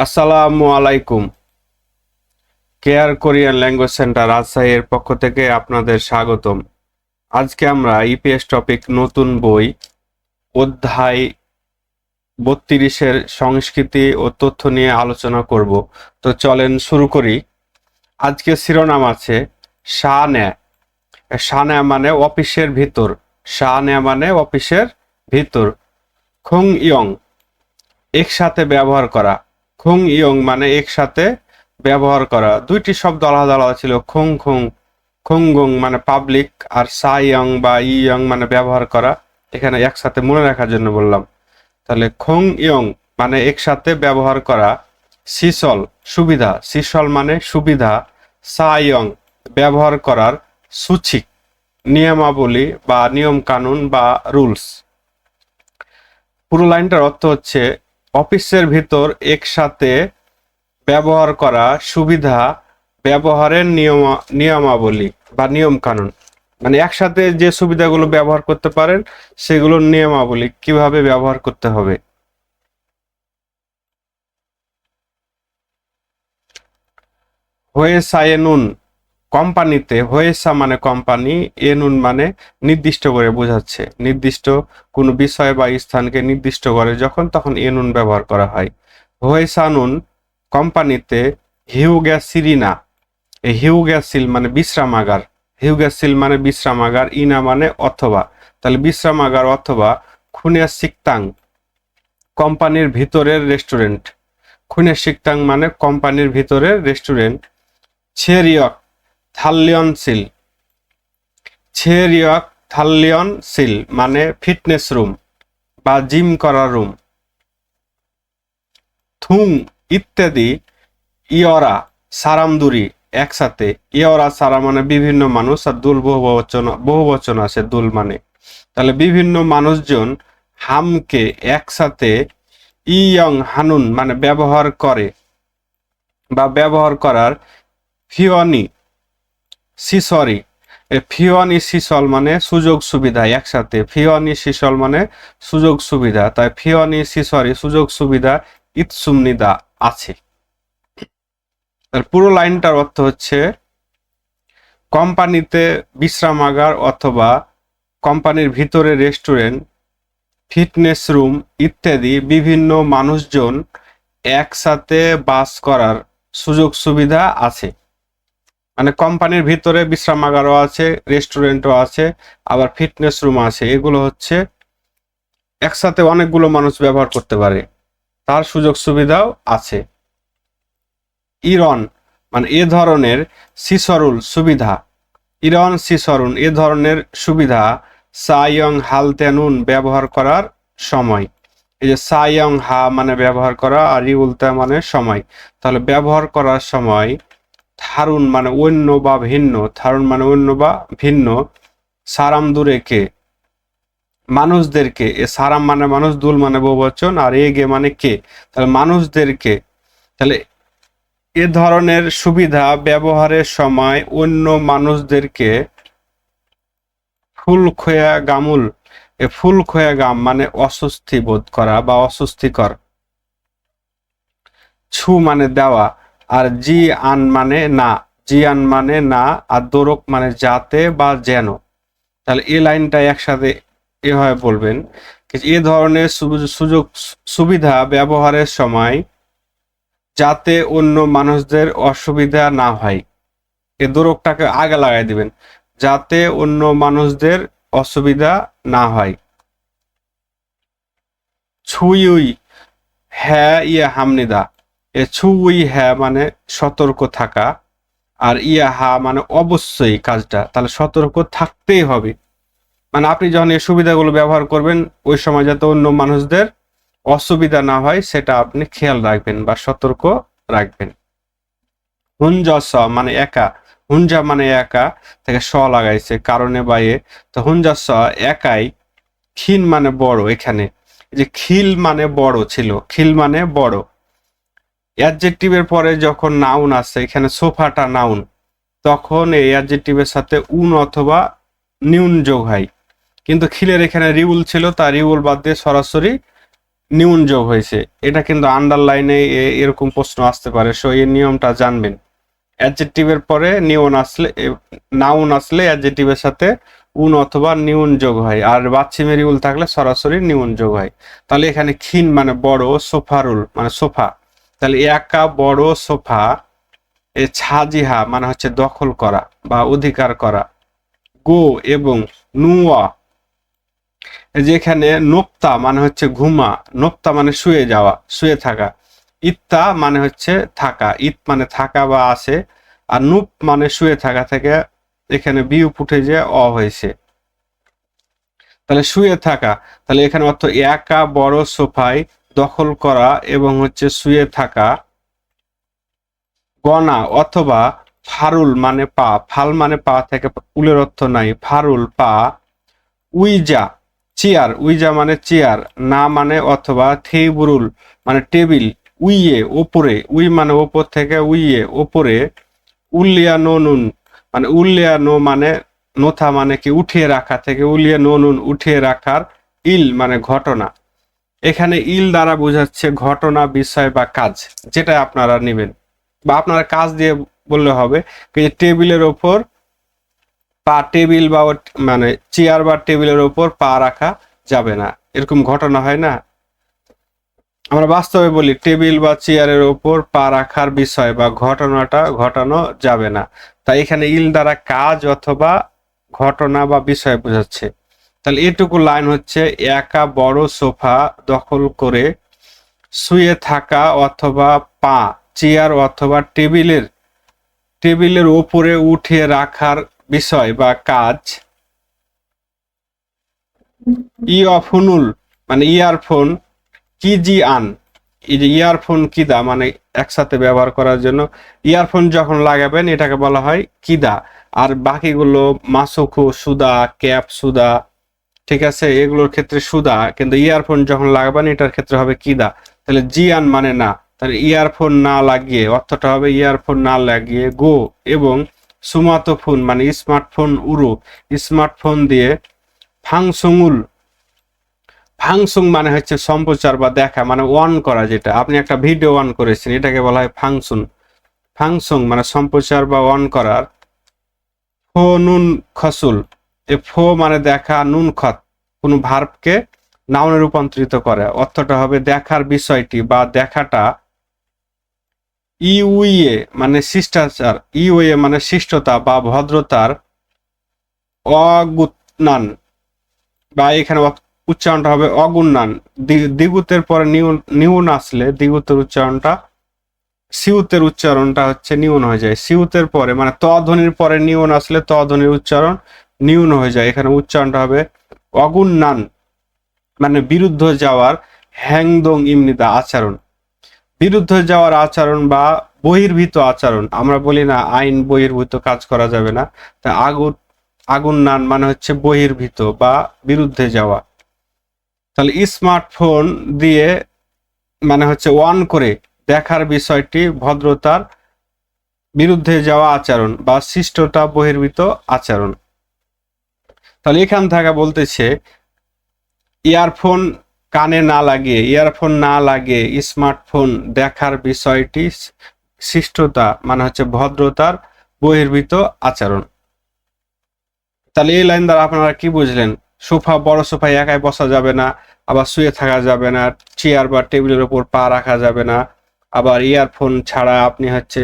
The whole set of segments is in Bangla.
আসসালামু আলাইকুম। কেয়ার কোরিয়ান ল্যাঙ্গুয়েজ সেন্টার রাজশাহীর পক্ষ থেকে আপনাদের স্বাগতম। আজকে আমরা ইপিএস টপিক নতুন বই অধ্যায় 32-এর সংস্কৃতি ও তথ্য নিয়ে আলোচনা করব। তো চলেন শুরু করি। আজকে শিরোনাম আছে শানে। শানে মানে অফিসের ভিতর, শানে মানে অফিসের ভিতর। খুং ইয়ং একসাথে ব্যবহার করা, খুং ইয়ং মানে একসাথে ব্যবহার করা। দুইটি শব্দ আলাদা আলাদা ছিল, খুং খুং, খুংগুং মানে পাবলিক, আর সা ইয়ং বা ইয়ং মানে ব্যবহার করা। এখানে একসাথে মনে রাখার জন্য বললাম। তাহলে খুং ইয়ং মানে একসাথে ব্যবহার করা। সিসল সুবিধা, সিসল মানে সুবিধা। সা ইয়ং ব্যবহার করার সূচিক, নিয়মাবলী বা নিয়ম কানুন বা রুলস। পুরো লাইনটার অর্থ হচ্ছে অফিসের ভিতর একসাথে ব্যবহার করা সুবিধা, ব্যবহারের নিয়মাবলী বা নিয়ম কানুন। মানে একসাথে যে সুবিধাগুলো ব্যবহার করতে পারেন সেগুলোর নিয়মাবলী, কিভাবে ব্যবহার করতে হবে। হয়েসা এনুন কোম্পানিতে, হয়েসা মানে কোম্পানি, এনুন মানে নির্দিষ্ট করে বোঝাচ্ছে, নির্দিষ্ট কোনো বিষয় বা স্থানকে নির্দিষ্ট করে যখন তখন এনুন ব্যবহার করা হয়। হয়েসা নুন কোম্পানিতে হিউগ্যাসিরিনা, এই হিউগ্যাসিল মানে বিশ্রামাগার, হিউগ্যাসিল মানে বিশ্রামাগার, ইনা মানে অথবা, তাহলে বিশ্রামাগার অথবা খুনে সিকতাং কোম্পানির ভিতরের রেস্টুরেন্ট, খুনে সিকতাং মানে কোম্পানির ভিতরের রেস্টুরেন্ট। ছেরিয়ক থাল্লিয়নসিল, ছেরিয়ক থাল্লিয়নসিল মানে ফিটনেস রুম বা জিম করার রুম। থুং ইত্যাদি, ইয়রা সারামদুরি একসাথে, ইয়রা সারা মানে বিভিন্ন মানুষ, আর দুল বহুবচন আছে দুল মানে, তাহলে বিভিন্ন মানুষজন। হামকে একসাথে, ইয়ং হানুন মানে ব্যবহার করে বা ব্যবহার করার। ফিওনি সিসরি, ফিওনি সিসল মানে সুযোগ সুবিধা একসাথে, ফিওনি সিসল মানে সুযোগ সুবিধা, তাই ফিওনি সিসরি সুযোগ সুবিধা ইৎসুমনিদা আছে। তার পুরো লাইনটার অর্থ হচ্ছে কোম্পানিতে বিশ্রামাগার অথবা কোম্পানির ভিতরে রেস্টুরেন্ট, ফিটনেস রুম ইত্যাদি বিভিন্ন মানুষজন একসাথে বাস করার সুযোগ সুবিধা আছে। মানে কোম্পানির ভিতরে বিশ্রামাগারও আছে, রেস্টুরেন্টও আছে, আবার ফিটনেস রুম আছে। এগুলো হচ্ছে একসাথে অনেকগুলো মানুষ ব্যবহার করতে পারে, তার সুযোগ সুবিধাও আছে। ইরন মানে এ ধরনের, সিসরুল সুবিধা, ইরন সিসরুন এ ধরনের সুবিধা। সায়ং হালতেনুন ব্যবহার করার সময়, এই যে সায়ং হা মানে ব্যবহার করা, আর ইউলতা মানে সময়, তাহলে ব্যবহার করার সময়। থারুন মানে অন্য বা ভিন্ন, থারুন মানে অন্য বা ভিন্ন। সারাম দূরেকে মানুষদেরকে, এ সারাম মানে মানুষ, দুল মানে বহুবচন, আর এ গে মানে কে, তাহলে মানুষদেরকে। তাহলে এ ধরনের সুবিধা ব্যবহারের সময় অন্য মানুষদেরকে ফুল খোয়া গামুল, এ ফুল খোয়া গাম মানে অস্বস্তি বোধ করা বা অস্বস্তিকর। ছু মানে দেওয়া, আর জি আন মানে না, জি আন মানে না, আর দোরক মানে যাতে বা যেন। তাহলে এই লাইনটা একসাথে এভাবে বলবেন, এ ধরনের সুযোগ সুবিধা ব্যবহারের সময় যাতে অন্য মানুষদের অসুবিধা না হয়, এ দোরকটাকে আগে লাগাই দিবেন, যাতে অন্য মানুষদের অসুবিধা না হয়। ছুইউই হ্যাঁ ইয়ে হামনিদা, এ ছুউই হ্যাঁ মানে সতর্ক থাকা, আর ইয়া হা মানে অবশ্যই কাজটা, তাহলে সতর্ক থাকতেই হবে। মানে আপনি যখন এই সুবিধাগুলো ব্যবহার করবেন ওই সময় যাতে অন্য মানুষদের অসুবিধা না হয় সেটা আপনি খেয়াল রাখবেন বা সতর্ক রাখবেন। হুঞ্জস মানে একা, হুঞ্জা মানে একা থেকে স লাগাইছে কারণে বাইয়ে, তো হুঞ্জস একাই। খিন মানে বড়, এখানে যে খিল মানে বড় ছিল, খিল মানে বড়। অ্যাডজেক্টিভের পরে যখন নাউন আসে, এখানে সোফাটা নাউন, তখন এই অ্যাডজেক্টিভের সাথে উন অথবা নিউন যোগ হয়। কিন্তু খিলের এখানে রিউল ছিল, তার রিউল বাদ দিয়ে সরাসরি নিউন যোগ হয়েছে। এটা কিন্তু আন্ডারলাইনে এরকম প্রশ্ন আসতে পারে, সো এই নিয়মটা জানবেন। অ্যাডজেক্টিভের পরে নাউন আসলে অ্যাডজেক্টিভের সাথে উন অথবা নিউন যোগ হয়, আর বাচ্চিমেরি উল থাকলে সরাসরি নিউন যোগ হয়। তাহলে এখানে খিন মানে বড়, সোফারুল মানে সোফা, তাহলে একা বড় সোফা। এ ছাজিহা মানে হচ্ছে দখল করা বা অধিকার করা। গো এবং নুয়া, যেখানে নোক্তা মানে হচ্ছে ঘুমা, নোক্তা মানে শুয়ে যাওয়া, শুয়ে থাকা। ইত্তা মানে হচ্ছে থাকা, ইত মানে থাকা বা আসে, আর নুপ মানে শুয়ে থাকা থেকে এখানে বিউপ উঠে যে অ হয়েছে, তাহলে শুয়ে থাকা। তাহলে এখানে অর্থ একা বড় সোফায় দখল করা এবং হচ্ছে শুয়ে থাকা। গনা অথবা ফারুল মানে পা, ফাল মানে পা থেকে উলের অর্থ নাই, ফারুল পা। উইজা চেয়ার, উইজা মানে চেয়ার, না মানে অথবা থেইবুরুল মানে টেবিল, উইয়ে ওপরে, উই মানে ওপর থেকে, উইয়ে ওপরে। উল্লিয়া নুন মানে উল্লিয়া নো মানে নোথা মানে কি উঠিয়ে রাখা থেকে উল্লিয়া নুন উঠিয়ে রাখার। ইল মানে ঘটনা, এখানে ইল দ্বারা বোঝাচ্ছে ঘটনা, বিষয় বা কাজ, যেটা আপনারা নেবেন বা আপনারা কাজ দিয়ে বললে হবে। টেবিলের ওপর পা, টেবিল বা মানে চেয়ার বা টেবিলের ওপর পা রাখা যাবে না, এরকম ঘটনা হয় না। আমরা বাস্তবে বলি টেবিল বা চেয়ারের ওপর পা রাখার বিষয় বা ঘটনাটা ঘটানো যাবে না। তাই এখানে ইল দ্বারা কাজ অথবা ঘটনা বা বিষয় বোঝাচ্ছে। তাহলে এটুকু লাইন হচ্ছে একা বড় সোফা দখল করে শুয়ে থাকা অথবা পা চেয়ার অথবা টেবিলের ওপরে উঠিয়ে রাখার বিষয় বা কাজ। ইয়ফুনুল মানে ইয়ারফোন, কিজি আন, এই যে ইয়ারফোন কিদা মানে একসাথে ব্যবহার করার জন্য ইয়ারফোন যখন লাগাবেন এটাকে বলা হয় কিদা। আর বাকিগুলো মাসুকু সুদা, ক্যাপ সুদা, ঠিক আছে, এগুলোর ক্ষেত্রে সুদা, কিন্তু ইয়ারফোন যখন লাগাবেন এটার ক্ষেত্রে হবে কিদা। তাহলে জিয়ান মানে না, তাহলে ইয়ারফোন না লাগিয়ে অর্থটা হবে ইয়ারফোন না লাগিয়ে গো এবং সুমাতো ফোন মানে স্মার্টফোন উরু, স্মার্টফোন দিয়ে। ফাংসুঙুল, ফাংসুং মানে হচ্ছে সম্প্রচার বা দেখা মানে অন করা, যেটা আপনি একটা ভিডিও অন করেছেন এটাকে বলা হয় ফাংসুন। ফাংসুং মানে সম্প্রচার বা অন করার। ফো নুন খসুল, এ ফো মানে দেখা, নুন খত কোনো ভার্বকে নাউনে রূপান্তরিত করে, অর্থটা হবে দেখার বিষয়টি বা দেখাটা। ইউইএ মানে শিষ্টাচার, ইউএ মানে শিষ্টতা বা ভদ্রতার। অগুতনান বা এখানে উচ্চারণটা হবে অগুন্নান, দ্বিগুতের পরে নিউন আসলে দ্বিগুতের উচ্চারণটা, সিউতের উচ্চারণটা হচ্ছে নিউন হয়ে যায়। সিউতের পরে মানে ত ধ্বনির পরে নিউন আসলে ত ধ্বনির উচ্চারণ নিউন হয়ে যায়, এখানে উচ্চারণটা হবে অগুন্নান মানে বিরুদ্ধ যাওয়ার। হ্যাংদং ইমনিদা আচরণ, বিরুদ্ধে যাওয়ার আচরণ বা বহির্ভূত আচরণ, আমরা বলি না আইন বহির্ভূত কাজ করা যাবে না, তা আগুন নান মানে হচ্ছে বহির্ভূত বা বিরুদ্ধে যাওয়া। তাহলে স্মার্টফোন দিয়ে মানে হচ্ছে অন করে দেখার বিষয়টি ভদ্রতার বিরুদ্ধে যাওয়া আচরণ বা শিষ্টতা বহির্ভূত আচরণ। তাহলে এখান থেকে বলতেছে ইয়ারফোন কানে না লাগিয়ে, ইয়ারফোন না লাগিয়ে স্মার্টফোন দেখার বিষয়টি শিষ্টতা মানে হচ্ছে ভদ্রতার বহির্ভূত আচরণ। তাহলে এই লাইন দ্বারা আপনারা কি বুঝলেন? সোফা, বড় সোফায় একাই বসা যাবে না, আবার শুয়ে থাকা যাবে না, চেয়ার বা টেবিলের উপর পা রাখা যাবে না, আবার ইয়ারফোন ছাড়া আপনি হচ্ছে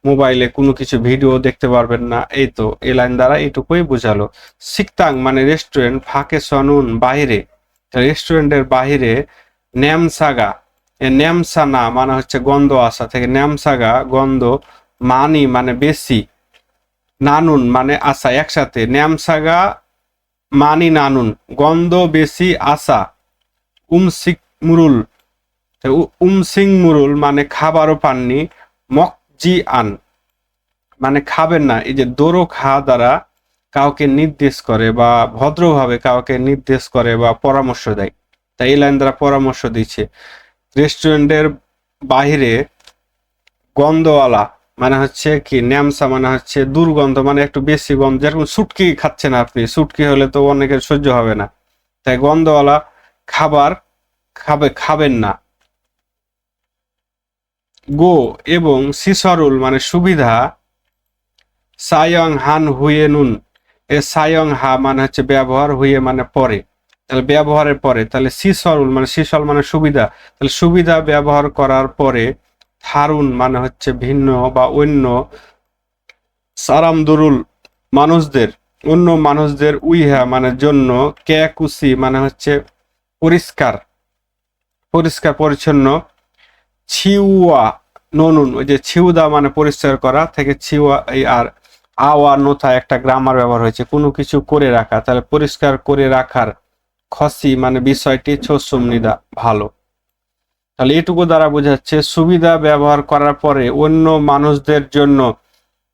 মোবাইলে কোনো কিছু ভিডিও দেখতে পারবেন না। এই তো এই লাইন দ্বারা এইটুকুই বোঝালো। সিকতাং মানে রেস্টুরেন্ট, ফাঁকে সনুন বাহিরে, রেস্টুরেন্টের বাহিরে। ন্যামসাগা, ন্যামসানা মানে হচ্ছে গন্ধ আসা থেকে ন্যামসাগা গন্ধ, মানি মানে বেশি, নানুন মানে আসা, একসাথে ন্যামসাগা মানি নানুন গন্ধ বেশি আসা। উমসিক মুরুল, উমসিং মুরুল মানে খাবারও পাননি। মকজি আন মানে খাবেন না, এই যে দোরো খা দ্বারা কাউকে নির্দেশ করে বা ভদ্রভাবে কাউকে নির্দেশ করে বা পরামর্শ দেয়, তাই এই লাইন দ্বারা পরামর্শ দিচ্ছে। রেস্টুরেন্টের বাহিরে গন্ধওয়ালা মানে হচ্ছে কি, ন্যামসা মানে হচ্ছে দুর্গন্ধ মানে একটু বেশি গন্ধ, যেরকম সুটকি খাচ্ছেন আপনি, সুটকি হলে তো অনেকের সহ্য হবে না, তাই গন্ধওয়ালা খাবার খাবেন না। গো এবং সিসরুল মানে সুবিধা, সায়ং হান হুয়ে নুন, এ সায়ং হা মানে হচ্ছে ব্যবহার, হুয়ে মানে পরে, তাহলে ব্যবহারের পরে, তাহলে সিসরুল মানে সিসল মানে সুবিধা, তাহলে সুবিধা ব্যবহার করার পরে, থারুন মানে হচ্ছে ভিন্ন বা অন্য, সারামদুরুল মানুষদের, অন্য মানুষদের, উইহা মানে জন্য, ক্যাকুসি মানে হচ্ছে পরিষ্কার, পরিষ্কার পরিচ্ছন্ন, ছিউয়া ননুন, ওই যে ছিউদা মানে পরিষ্কার করা থেকে ছিউয়া, এই আর আওয়া নোথা একটা গ্রামার ব্যবহার হয়েছে, কোনো কিছু করে রাখা, তাহলে পরিষ্কার করে রাখার, খসি মানে বিষয়টি, ছোসুমনিদা ভালো। তাহলে এটুকু দ্বারা বোঝাচ্ছে সুবিধা ব্যবহার করার পরে অন্য মানুষদের জন্য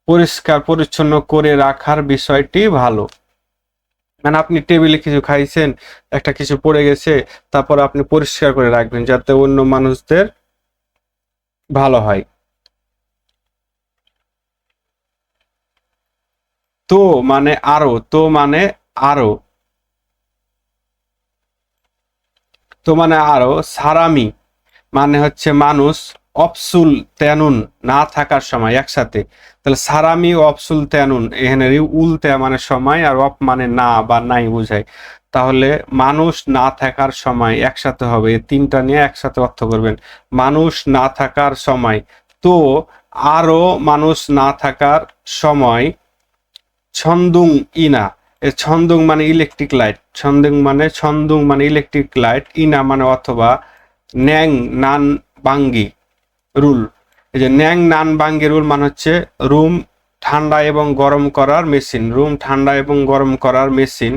পরিষ্কার পরিচ্ছন্ন করে রাখার বিষয়টি ভালো। মানে আপনি টেবিলে কিছু খাইছেন, একটা কিছু পড়ে গেছে, তারপর আপনি পরিষ্কার করে রাখবেন যাতে অন্য মানুষদের ভালো হয়। তো মানে আরো, তো মানে আরো, তো মানে আরো, সারামি মানে হচ্ছে মানুষ, অপসুল তেনুন না থাকার সময় একসাথে, তাহলে সারামি অপসুল তেনুন, এখানে উল তে মানে সময় আর অপ মানে না বা নাই বোঝায়, তাহলে মানুষ না থাকার সময় একসাথে হবে, তিনটা নিয়ে একসাথে অর্থ করবেন, মানুষ না থাকার সময়। তো আরো মানুষ না থাকার সময়, ছন্দুং ইনা, এ ছন্দুং মানে ইলেকট্রিক লাইট, ছন্দুং মানে ইলেকট্রিক লাইট, ইনা মানে অথবা, ন্যাং নান বাঙ্গি রুল, এই যে ন্যাং নান বাঙ্গি রুল মানে হচ্ছে রুম ঠান্ডা এবং গরম করার মেশিন, রুম ঠান্ডা এবং গরম করার মেশিন।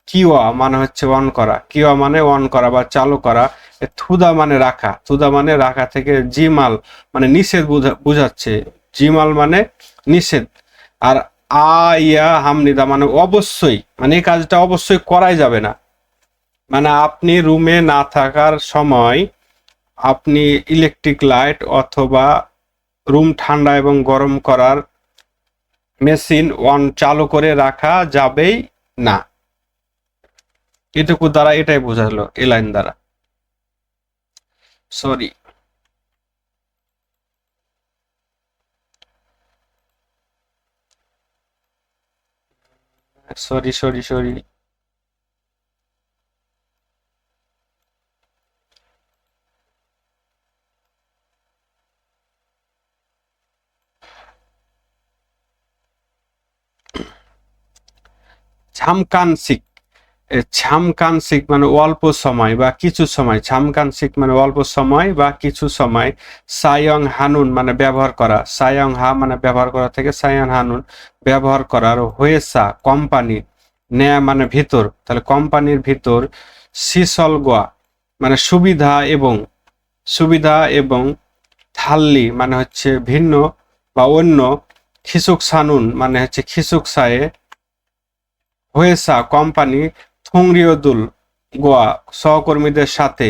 কিওয়া মানে হচ্ছে অন করা, কিওয়া মানে অন করা বা চালু করা। থুদা মানে রাখা, থুদা মানে রাখা থেকে জিমাল মানে নিষেধ বুঝাচ্ছে, জিমাল মানে নিষেধ। আর আ ইয়া হামনিদা মানে অবশ্যই, মানে এই কাজটা অবশ্যই করাই যাবে না, মানে আপনি রুমে না থাকার সময় আপনি ইলেকট্রিক লাইট অথবা রুম ঠান্ডা এবং গরম করার মেশিন অন চালু করে রাখা যাবেই না। এটুকু দ্বারা এটাই বোঝালো এই লাইন দ্বারা। Sorry, sorry. ছামকানসিক, ছামকানসিক মানে অল্প সময় বা কিছু সময়, ছামকানসিক মানে অল্প সময় বা কিছু সময়। সায়ং হানুন মানে ব্যবহার করা, সায়ং হা মানে ব্যবহার করা থেকে সায়ং হানুন ব্যবহার করার, হয়েসা কোম্পানি, ন্যা মানে ভিতর, তাহলে কোম্পানির ভিতর, সিসলগোয়া মানে সুবিধা এবং, সুবিধা এবং, থাল্লি মানে হচ্ছে ভিন্ন বা অন্য, খিসুক সানুন মানে হচ্ছে খিসুক সায়ে, হয়েসা কোম্পানি, থুংরিয়দুল গোয়া সহকর্মীদের সাথে,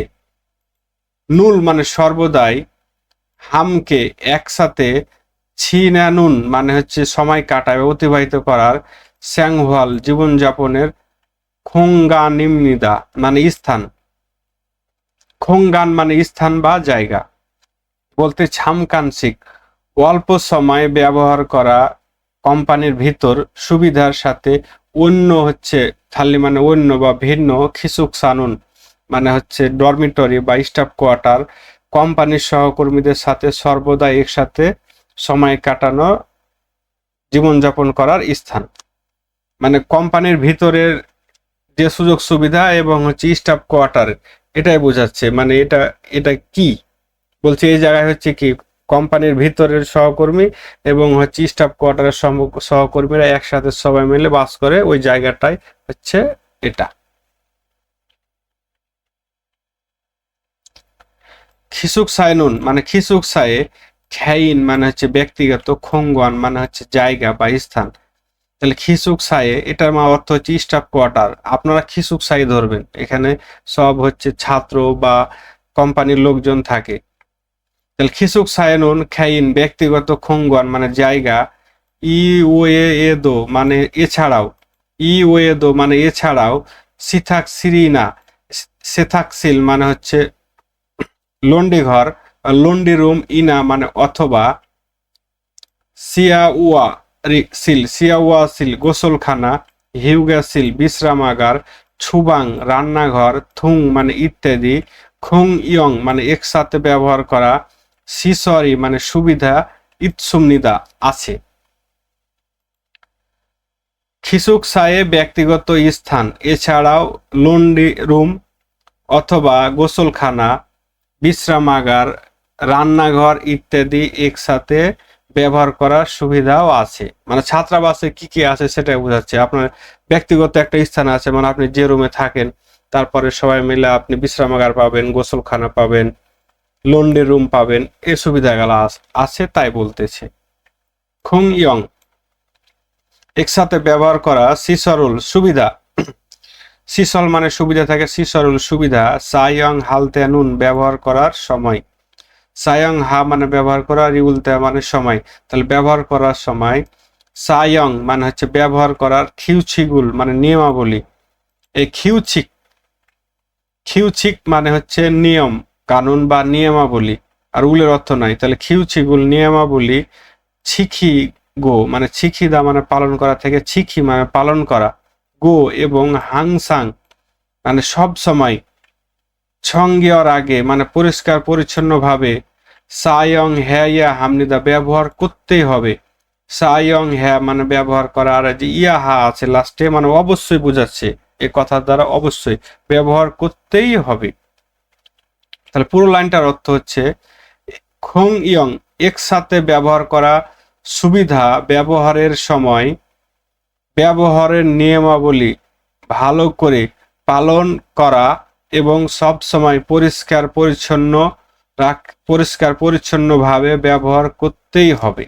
নুল মানে সর্বদাই, হামকে একসাথে, ছিনানুন মানে হচ্ছে সময় কাটায় অতিবাহিত করার, স্যাংহওয়াল জীবনযাপনের, খোঙ্গানিমনিদা মানে স্থান, খোঙ্গান মানে স্থান বা জায়গা, বলতে ছামকানসিক অল্প সময় ব্যবহার করা, কোম্পানির ভিতর সুবিধার সাথে, অন্য হচ্ছে থাল্লি মানে অন্য বা ভিন্ন, খিসুক সানুন মানে হচ্ছে ডরমিটরি বা স্টাফ কোয়ার্টার, কোম্পানির সহকর্মীদের সাথে সর্বদা একসাথে সময় কাটানো, জীবনযাপন করার স্থান, মানে কোম্পানির ভিতরের যে সুযোগ সুবিধা এবং হচ্ছে স্টাফ কোয়ার্টার, এটাই বোঝাচ্ছে। মানে এটা এটা কি বলছে, এই জায়গায় হচ্ছে কি কোম্পানির ভিতরের সহকর্মী এবং হচ্ছে স্টাফ কোয়ার্টারের সহকর্মীরা একসাথে সবাই মিলে বাস করে, ওই জায়গাটাই হচ্ছে এটা। খিসুক সাইনুন মানে খিসুক সায়ে, খ্যাইন মানে হচ্ছে ব্যক্তিগত, খোঙ্গন মানে হচ্ছে জায়গা বা স্থান, তাহলে খিসুক সায়ে এটার অর্থ হচ্ছে স্টাফ কোয়ার্টার, আপনারা খিসুক সাই ধরবেন, এখানে সব হচ্ছে ছাত্র বা কোম্পানির লোকজন থাকে। তাহলে খিসুক সায়নুন খ্যাইন ব্যক্তিগত, খোঙ্গন মানে জায়গা, ই ওয়েদো মানে এছাড়াও, ই ওয়েদো মানে এছাড়াও, সিথাক সিরিনা সেথাকসিল মানে হচ্ছে লন্ডি ঘর, লন্ডি রুম, ইনা মানে অথবা, সিয়াওয়া সিল গোসলখানা, হিউগাসিল বিশ্রামাগার, ছুবাং রান্নাঘর, থুং মানে ইত্যাদি, খুং ইয়ং মানে একসাথে ব্যবহার করা, সিসরি মানে সুবিধা, ইৎসুমনিদা আছে। খিসুকসায়ে ব্যক্তিগত স্থান, এছাড়াও লন্ডি রুম অথবা গোসলখানা, বিশ্রামাগার, রান্নাঘর ইত্যাদি একসাথে ব্যবহার করার সুবিধাও আছে। মানে ছাত্রাবাসে কি কি আছে সেটাই বোঝাচ্ছে। আপনার ব্যক্তিগত একটা স্থান আছে, মানে আপনি যে রুমে থাকেন, তারপরে সবাই মিলে আপনি বিশ্রামাগার পাবেন, গোসলখানা পাবেন, লন্ডি রুম পাবেন, এই সুবিধাগুলো আছে তাই বলতেছে। খুং ইয়ং একসাথে ব্যবহার করা, সিসরুল সুবিধা, সিসল মানে সুবিধা থাকে, সিসরুল সুবিধা, সায়ং হালতে নুন ব্যবহার করার সময়, সায়ং হা মানে ব্যবহার করা, রিউলতে মানে সময়, তাহলে ব্যবহার করার সময়, সায়ং মানে হচ্ছে ব্যবহার করার, খিউছিগুল মানে নিয়মাবলী, এই খিউছিক মানে হচ্ছে নিয়ম কানুন বা নিয়মাবলী, আর উলের অর্থ নাই, তাহলে খিউছিগুল নিয়মাবলী, ছিখি গো মানে ছিখিদা মানে পালন করা থেকে ছিখি মানে পালন করা, গো এবং হাংসাং মানে সব সময়, ছঙ্গের আগে মানে পরিষ্কার পরিচ্ছন্ন ভাবে, সায়ং হ্যা হামনিদা ব্যবহার করতেই হবে, সায়ং হ্যা মানে ব্যবহার করা, আর যে ইয়াহা আছে লাস্টে মানে অবশ্যই বোঝাচ্ছে, এ কথার দ্বারা অবশ্যই ব্যবহার করতেই হবে। তাহলে পুরো লাইনটার অর্থ হচ্ছে খং ইয়ং একসাথে ব্যবহার করা, সুবিধা ব্যবহারের সময় ব্যবহারের নিয়মাবলী ভালো করে পালন করা এবং সব সময় পরিষ্কার পরিচ্ছন্নভাবে ব্যবহার করতেই হবে।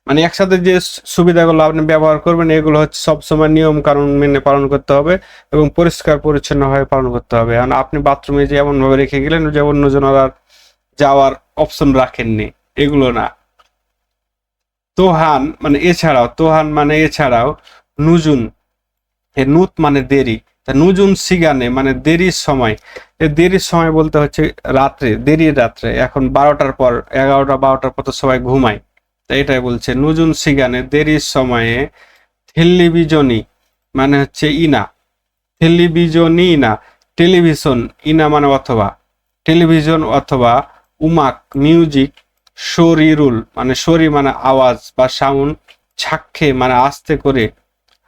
মানে একসাথে যে সুবিধাগুলো আপনি ব্যবহার করবেন এগুলো হচ্ছে সবসময় নিয়ম কানুন মেনে পালন করতে হবে এবং পরিষ্কার পরিচ্ছন্নভাবে পালন করতে হবে। কারণ আপনি বাথরুমে যে এমনভাবে রেখে গেলেন যে অন্যজন আর যাওয়ার অপশন রাখেননি, এগুলো না। তোহান মানে এছাড়াও, তোহান মানে এছাড়াও, নুজুন এ নুত মানে দেরি, তা নুজুন সিগানে মানে দেরির সময়, এ দেরির সময় বলতে হচ্ছে রাত্রে, দেরির রাত্রে, এখন 12টার পর, 11টা 12টার পর তো সবাই ঘুমায়, তা এটাই বলছে নুজুন সিগানে দেরির সময়ে, টেলিভিশনি মানে হচ্ছে ইনা, টেলিভিশনই ইনা টেলিভিশন, ইনা মানে অথবা, টেলিভিশন অথবা, উমাক মিউজিক, শরীরুল মানে শরী মানে আওয়াজ বা সাউন্ড, ছাক্ষে মানে আস্তে করে,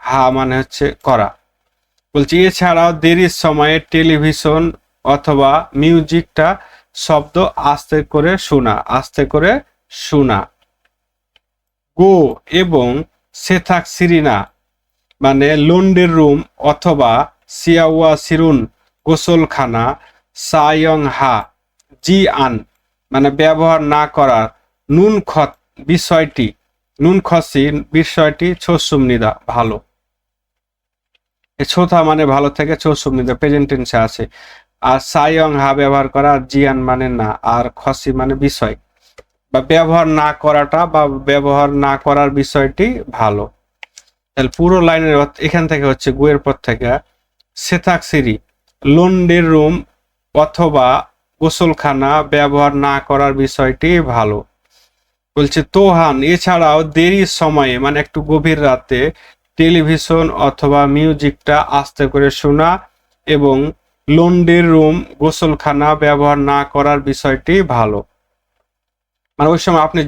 হা মানে হচ্ছে করা। বলছি এছাড়াও দেরির সময়ে টেলিভিশন অথবা মিউজিকটা শব্দ আস্তে করে শোনা, আস্তে করে শোনা। গো এবং সেথাক সিরিনা মানে লন্ডের রুম অথবা সিয়াওয়া সিরুন গোসলখানা, সায়ং হা জি আন মানে ব্যবহার না করার, নুন খত বিষয়টি, নুন খসি বিষয়টি, ছোসুমনিদা ভালো, ছোথা মানে ভালো থেকে, চৌসুমনিদা প্রেজেন্ট টেন্সে আছে, আর সায়ং হা ব্যবহার করা, আর জিয়ান মানে না, আর খসি মানে বিষয় বা ব্যবহার না করাটা বা ব্যবহার না করার বিষয়টি ভালো। তাহলে পুরো লাইনের এখান থেকে হচ্ছে গুয়ের পর থেকে, সেথাক সিরি লন্ডের রুম অথবা গোসলখানা ব্যবহার না করার বিষয়টি ভালো। বলছে তোহান এছাড়াও দেরির সময়ে মানে একটু গভীর রাতে টেলিভিশন অথবা মিউজিকটা আস্তে করে শোনা এবং লন্ডের রুম গোসলখানা ব্যবহার না করার বিষয়টি ভালো। মানে ওই সময় আপনি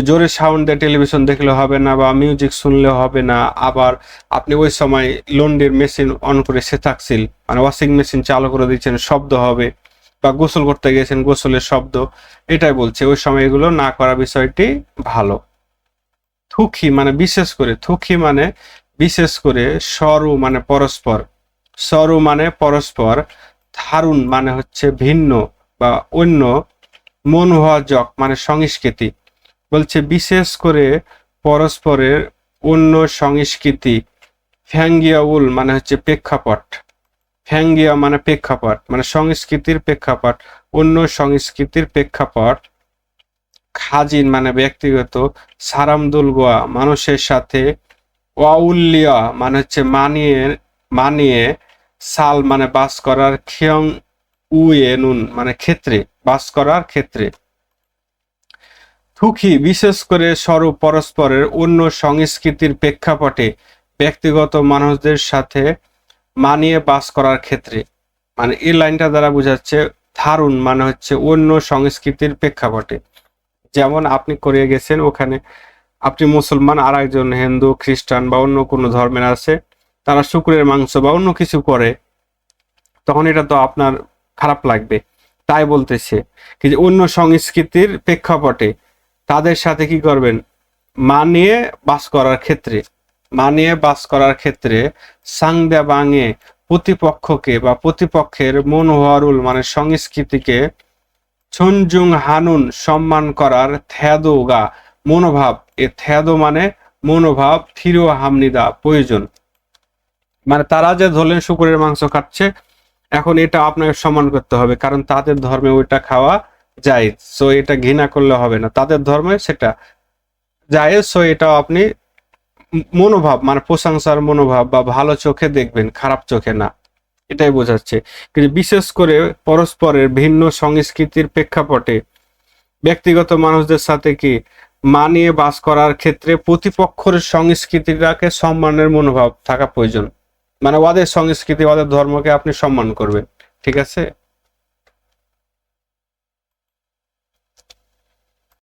জোরে সাউন্ড দিয়ে টেলিভিশন দেখলে হবে না বা মিউজিক শুনলে হবে না, আবার আপনি ওই সময় লন্ড্রির মেশিন অন করে সেথাকসিল মানে ওয়াশিং মেশিন চালু করে দিচ্ছেন, শব্দ হবে, বা গোসল করতে গেছেন গোসলের শব্দ, এটাই বলছে ওই সময় এগুলো না করা বিষয়টি ভালো। থুকি মানে বিশেষ করে, থুকি মানে বিশেষ করে, সরু মানে পরস্পর, সরু মানে পরস্পর, থারুন মানে হচ্ছে ভিন্ন বা অন্য, মনভাজক মানে সংস্কৃতি। বলছে বিশেষ করে পরস্পরের অন্য সংস্কৃতি, ফ্যাঙ্গিয়াউল মানে হচ্ছে প্রেক্ষাপট, ফ্যাঙ্গিয়া মানে প্রেক্ষাপট মানে সংস্কৃতির প্রেক্ষাপট, অন্য সংস্কৃতির প্রেক্ষাপট, খাজিন মানে ব্যক্তিগত, সারামদুল গোয়া মানুষের সাথে, ওয়াউল্লিয়া মানে হচ্ছে মানিয়ে, সাল মানে বাস করার, খিয়ং উয়ে নুন মানে ক্ষেত্রে, বাস করার ক্ষেত্রে। থুকি বিশেষ করে স্বরূপ পরস্পরের অন্য সংস্কৃতির প্রেক্ষাপটে ব্যক্তিগত মানুষদের সাথে মানিয়ে বাস করার ক্ষেত্রে। মানে এই লাইনটা দ্বারা বোঝাচ্ছে থারুন মানে হচ্ছে অন্য সংস্কৃতির প্রেক্ষাপটে। যেমন আপনি কোরিয়া গেছেন, ওখানে আপনি মুসলমান আর একজন হিন্দু খ্রিস্টান বা অন্য কোনো ধর্মের আছে, তারা শুকরের মাংস বা অন্য কিছু করে, তখন এটা তো আপনার খারাপ লাগবে। তাই বলতেছে কি যে অন্য সংস্কৃতির প্রেক্ষাপটে তাদের সাথে কি করবেন, মানিয়ে বাস করার ক্ষেত্রে। মানিয়ে বাস করার ক্ষেত্রে সাংদা বাঙে প্রতিপক্ষকে বা প্রতিপক্ষের মনোহরুল মানে সংস্কৃতিকে ছুনজুং হানুন সম্মান করার থ্যাদোগা মনোভাব, এ থ্যাদো মানে মনোভাব, থিরো হামনিদা প্রয়োজন। মানে তারা যে ধরলেন শুকরের মাংস খাচ্ছে, এখন এটা আপনাকে সম্মান করতে হবে, কারণ তাদের ধর্মে ওইটা খাওয়া যায়, সো এটা ঘৃণা করলে হবে না, তাদের ধর্মে সেটা যায়, সো এটাও আপনি মনোভাব মানে প্রশংসার মনোভাব বা ভালো চোখে দেখবেন, খারাপ চোখে না, এটাই বোঝাচ্ছে। কিন্তু বিশেষ করে পরস্পরের ভিন্ন সংস্কৃতির প্রেক্ষাপটে ব্যক্তিগত মানুষদের সাথে কি মানিয়ে বাস করার ক্ষেত্রে প্রতিপক্ষের সংস্কৃতিটাকে সম্মানের মনোভাব থাকা প্রয়োজন। মানে ওদের সংস্কৃতি ওদের ধর্মকে আপনি সম্মান করবেন, ঠিক আছে।